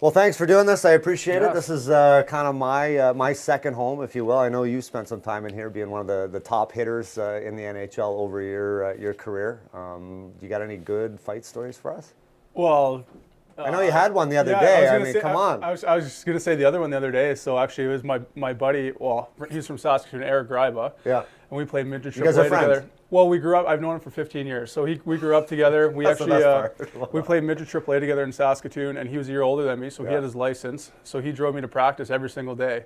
Well, thanks for doing this. I appreciate Yeah. it. This is kind of my second home, if you will. I know you spent some time in here being one of the top hitters in the NHL over your career. You got any good fight stories for us? Well, I know you had one the other yeah, day. was I gonna mean, say- come on. I was just going to say the other one the other day. So actually, it was my buddy. Well, he's from Saskatoon, Eric Greiba. Yeah. And we played midget You guys are play friends? together. Well, we grew up. I've known him for 15 years. So we grew up together. We That's the actually best part. we played midget AAA together in Saskatoon, and he was a year older than me, so he Yeah. had his license. So he drove me to practice every single day.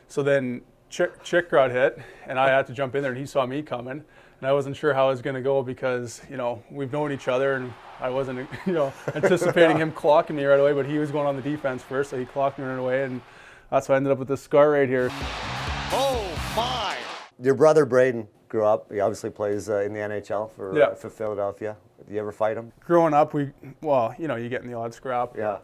So then Chick got hit, and I had to jump in there, and he saw me coming, and I wasn't sure how it was going to go because we've known each other, and I wasn't anticipating him clocking me right away, but he was going on the defense first, so he clocked me right away, and that's why I ended up with this scar right here. Oh my! Your brother Braden grew up. He obviously plays in the NHL Yeah. for Philadelphia. Did you ever fight him? Growing up, you get in the odd scrap. Yeah.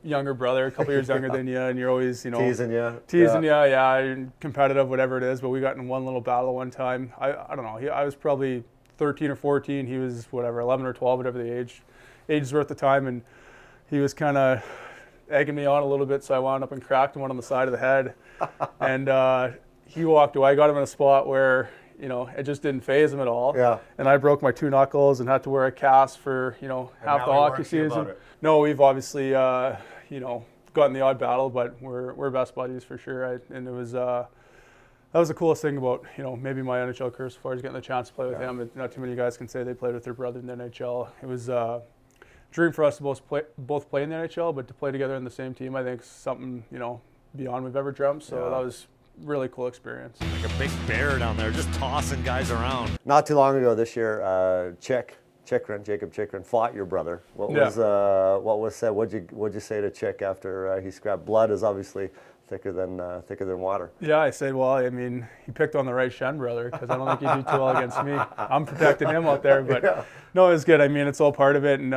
Younger brother, a couple years younger than you, and you're always, Teasing you. teasing you, yeah, competitive, whatever it is. But we got in one little battle one time. I don't know. I was probably 13 or 14. He was whatever, 11 or 12, whatever the ages were at the time, and he was kind of egging me on a little bit. So I wound up and cracked him one on the side of the head, and he walked away. I got him in a spot where it just didn't faze him at all. Yeah. And I broke my 2 knuckles and had to wear a cast for half the now he hockey works you about season. it. No, we've obviously gotten the odd battle, but we're best buddies for sure. And it was that was the coolest thing about maybe my NHL career so far is getting the chance to play with him. Not too many guys can say they played with their brother in the NHL. It was a dream for us to both play in the NHL, but to play together in the same team, I think is something beyond we've ever dreamt. So that was really cool experience. Like a big bear down there, just tossing guys around. Not too long ago this year, Jacob Chikrin fought your brother. What was said? What'd you say to Chick after he scrapped? Blood is obviously thicker than water. Yeah, I said, well, I mean, he picked on the right Schenn brother because I don't think he'd do too well against me. I'm protecting him out there, but no, it was good. I mean, it's all part of it, and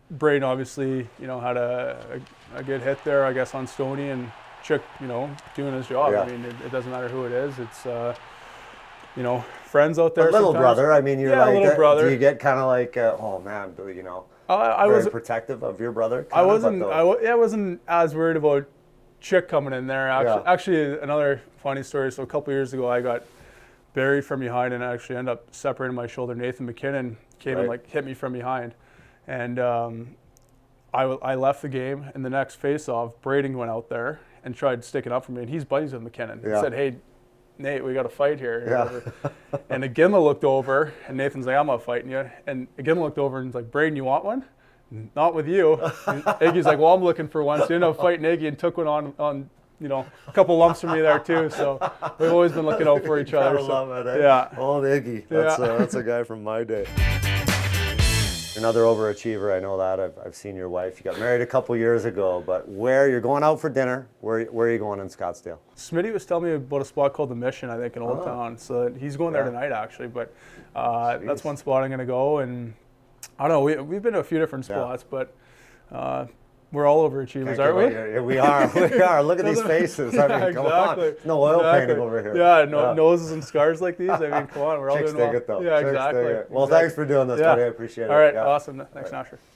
Braden obviously had a good hit there, I guess, on Stoney, and Chick, doing his job. Yeah. I mean, it doesn't matter who it is. It's friends out there. A little sometimes. brother. I mean, you're Yeah, like, a little brother. do you get kind of like, oh man, I very was protective of your brother? I wasn't as worried about Chick coming in there. Actually, another funny story. So a couple years ago, I got buried from behind and I actually ended up separating my shoulder. Nathan McKinnon came and hit me from behind, and I left the game. And the next face-off, Braden went out there and tried sticking up for me, and he's buddies with McKinnon. He said, "Hey, Nate, we got to fight here." And Iginla looked over, and Nathan's like, "I'm not fighting you." And Iginla looked over and he's like, "Braden, you want one?" "Not with you." And Iggy's like, "Well, I'm looking for one." So he ended up fighting Iggy and took one on a couple lumps from me there too. So we've always been looking out for each other. So, love it, eh? yeah. Old Iggy. That's a guy from my day. Another overachiever, I know that. I've seen your wife. You got married a couple years ago, but where you're going out for dinner? Where are you going in Scottsdale? Smitty was telling me about a spot called the Mission, I think, in Old Town. So he's going there tonight, actually. But that's one spot I'm going to go. And I don't know, we've been to a few different spots, but we're all overachievers, aren't we? Yeah, we are. We are. Look at these faces. I mean, come on. Exactly. No oil painting over here. Yeah, noses and scars like these. I mean, come on, we're all Chicks doing dig it, though. Yeah, Chicks exactly. dig it. Well, thanks for doing this, buddy. I appreciate it. All right, Yeah. awesome. Thanks, Nasher.